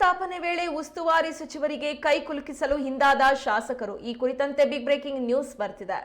ಶಂಕುಸ್ಥಾಪನೆ ವೇಳೆ ಉಸ್ತುವಾರಿ ಸಚಿವರಿಗೆ ಕೈ ಕುಲುಕಿಸಲು ಹಿಂದಾದ ಶಾಸಕರು. ಈ ಕುರಿತಂತೆ ಬಿಗ್ ಬ್ರೇಕಿಂಗ್ ನ್ಯೂಸ್ ಬರ್ತಿದೆ.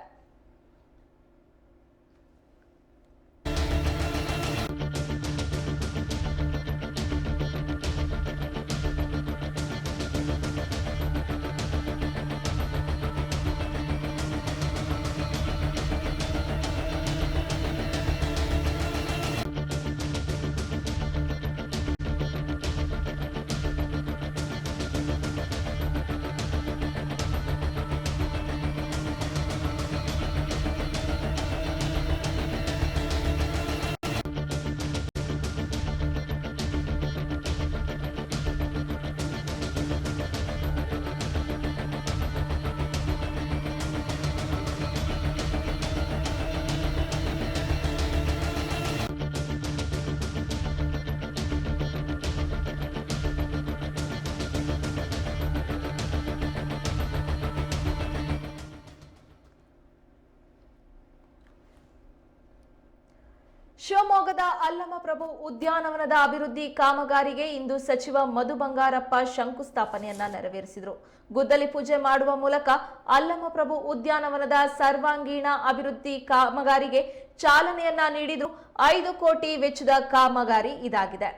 ಶಿವಮೊಗ್ಗದ ಅಲ್ಲಮಪ್ರಭು ಉದ್ಯಾನವನದ ಅಭಿವೃದ್ಧಿ ಕಾಮಗಾರಿಗೆ ಇಂದು ಸಚಿವ ಮಧು ಬಂಗಾರಪ್ಪ ಶಂಕುಸ್ಥಾಪನೆಯನ್ನ ನೆರವೇರಿಸಿದರು. ಗುದ್ದಲಿ ಪೂಜೆ ಮಾಡುವ ಮೂಲಕ ಅಲ್ಲಮಪ್ರಭು ಉದ್ಯಾನವನದ ಸರ್ವಾಂಗೀಣ ಅಭಿವೃದ್ಧಿ ಕಾಮಗಾರಿಗೆ ಚಾಲನೆಯನ್ನ ನೀಡಿದ್ರು. 5 ಕೋಟಿ ವೆಚ್ಚದ ಕಾಮಗಾರಿ ಇದಾಗಿದೆ.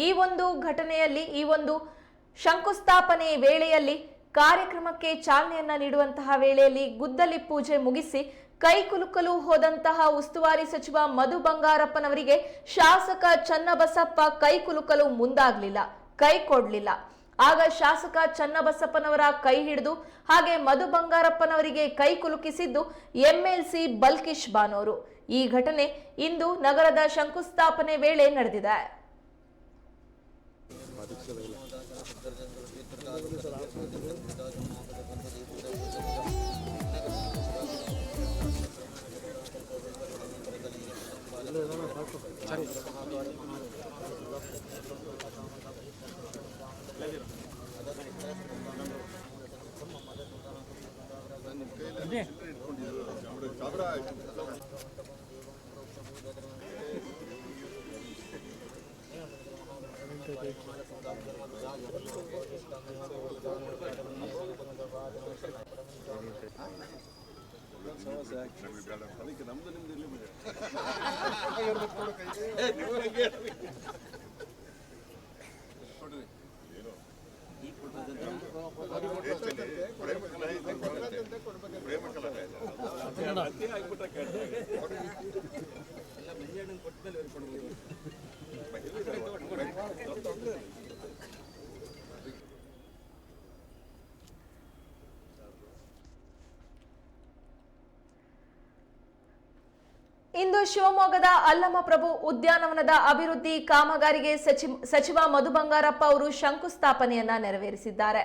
ಈ ಒಂದು ಘಟನೆಯಲ್ಲಿ ಈ ಒಂದು ಶಂಕುಸ್ಥಾಪನೆ ವೇಳೆಯಲ್ಲಿ ಕಾರ್ಯಕ್ರಮಕ್ಕೆ ಚಾಲನೆಯನ್ನ ನೀಡುವಂತಹ ವೇಳೆಯಲ್ಲಿ ಗುದ್ದಲಿ ಪೂಜೆ ಮುಗಿಸಿ ಕೈ ಕುಲುಕಲು ಹೋದಂತಹ ಉಸ್ತುವಾರಿ ಸಚಿವ ಮಧು ಬಂಗಾರಪ್ಪನವರಿಗೆ ಶಾಸಕ ಚನ್ನಬಸಪ್ಪ ಕೈ ಕುಲುಕಲು ಮುಂದಾಗಲಿಲ್ಲ, ಕೈ ಕೊಡ್ಲಿಲ್ಲ. ಆಗ ಶಾಸಕ ಚನ್ನಬಸಪ್ಪನವರ ಕೈ ಹಿಡಿದು ಹಾಗೆ ಮಧು ಬಂಗಾರಪ್ಪನವರಿಗೆ ಕೈ ಕುಲುಕಿಸಿದ್ದು ಎಂಎಲ್ಸಿ ಬಲ್ಕಿಶ್ ಬಾನೋರು. ಈ ಘಟನೆ ಇಂದು ನಗರದ ಶಂಕುಸ್ಥಾಪನೆ ವೇಳೆ ನಡೆದಿದೆ. ಇಂದು ಶಿವಮೊಗ್ಗದ ಅಲ್ಲಮಪ್ರಭು ಉದ್ಯಾನವನದ ಅಭಿವೃದ್ಧಿ ಕಾಮಗಾರಿಗೆ ಸಚಿವ ಮಧು ಬಂಗಾರಪ್ಪ ಅವರು ಶಂಕುಸ್ಥಾಪನೆಯನ್ನ ನೆರವೇರಿಸಿದ್ದಾರೆ.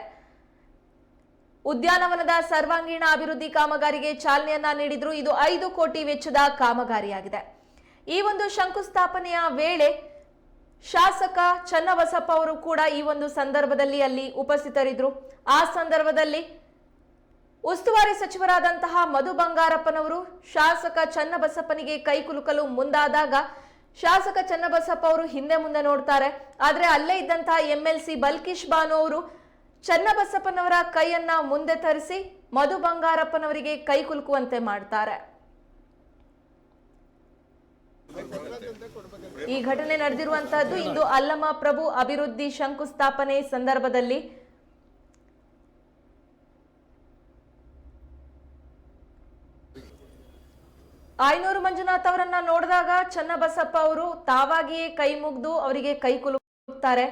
ಉದ್ಯಾನವನದ ಸರ್ವಾಂಗೀಣ ಅಭಿವೃದ್ಧಿ ಕಾಮಗಾರಿಗೆ ಚಾಲನೆಯನ್ನ ನೀಡಿದ್ರು. ಇದು 5 ಕೋಟಿ ವೆಚ್ಚದ ಕಾಮಗಾರಿಯಾಗಿದೆ. ಈ ಒಂದು ಶಂಕುಸ್ಥಾಪನೆಯ ವೇಳೆ ಶಾಸಕ ಚನ್ನಬಸಪ್ಪ ಅವರು ಕೂಡ ಈ ಒಂದು ಸಂದರ್ಭದಲ್ಲಿ ಅಲ್ಲಿ ಉಪಸ್ಥಿತರಿದ್ರು. ಆ ಸಂದರ್ಭದಲ್ಲಿ ಉಸ್ತುವಾರಿ ಸಚಿವರಾದಂತಹ ಮಧು ಬಂಗಾರಪ್ಪನವರು ಶಾಸಕ ಚನ್ನಬಸಪ್ಪನಿಗೆ ಕೈ ಕುಲುಕಲು ಮುಂದಾದಾಗ ಶಾಸಕ ಚನ್ನಬಸಪ್ಪ ಅವರು ಹಿಂದೆ ಮುಂದೆ ನೋಡ್ತಾರೆ. ಆದ್ರೆ ಅಲ್ಲೇ ಇದ್ದಂತಹ ಎಂಎಲ್ಸಿ ಬಲ್ಕಿಶ್ ಬಾನು ಅವರು ಚನ್ನಬಸಪ್ಪನವರ ಕೈಯನ್ನ ಮುಂದೆ ತರಿಸಿ ಮಧು ಬಂಗಾರಪ್ಪನವರಿಗೆ ಕೈ ಕುಲುಕುವಂತೆ ಮಾಡ್ತಾರೆ. ಈ ಘಟನೆ ನಡೆದಿರುವಂತಹದ್ದು ಇಂದು ಅಲ್ಲಮಪ್ರಭು ಅಭಿವೃದ್ಧಿ ಶಂಕುಸ್ಥಾಪನೆ ಸಂದರ್ಭದಲ್ಲಿ. ಆಯನೂರು ಮಂಜುನಾಥ್ ಅವರನ್ನ ನೋಡಿದಾಗ ಚನ್ನಬಸಪ್ಪ ಅವರು ತಾವಾಗಿಯೇ ಕೈ ಮುಗ್ದು ಅವರಿಗೆ ಕೈ ಕುಲುಕುತ್ತಾರೆ.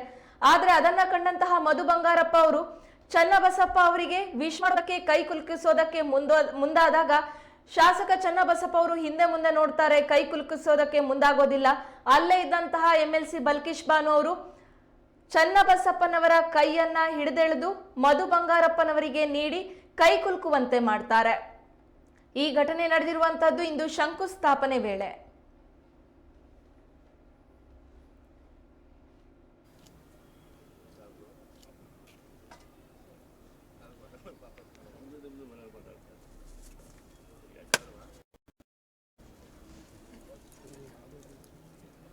ಆದ್ರೆ ಅದನ್ನ ಕಂಡಂತಹ ಮಧು ಬಂಗಾರಪ್ಪ ಅವರು ಚನ್ನಬಸಪ್ಪ ಅವರಿಗೆ ವಿಶ್ ಮಾಡೋದಕ್ಕೆ ಕೈ ಕುಲುಕಿಸೋದಕ್ಕೆ ಮುಂದಾದಾಗ ಶಾಸಕ ಚನ್ನಬಸಪ್ಪ ಅವರು ಹಿಂದೆ ಮುಂದೆ ನೋಡ್ತಾರೆ, ಕೈ ಕುಲುಕಿಸೋದಕ್ಕೆ ಮುಂದಾಗೋದಿಲ್ಲ. ಅಲ್ಲೇ ಇದ್ದಂತಹ ಎಂಎಲ್ಸಿ ಬಲ್ಕಿಶ್ ಬಾನು ಅವರು ಚನ್ನಬಸಪ್ಪನವರ ಕೈಯನ್ನ ಹಿಡಿದೆಳೆದು ಮಧು ಬಂಗಾರಪ್ಪನವರಿಗೆ ನೀಡಿ ಕೈ ಕುಲುಕುವಂತೆ ಮಾಡ್ತಾರೆ. ಈ ಘಟನೆ ನಡೆದಿರುವಂತಹದ್ದು ಇಂದು ಶಂಕುಸ್ಥಾಪನೆ ವೇಳೆ.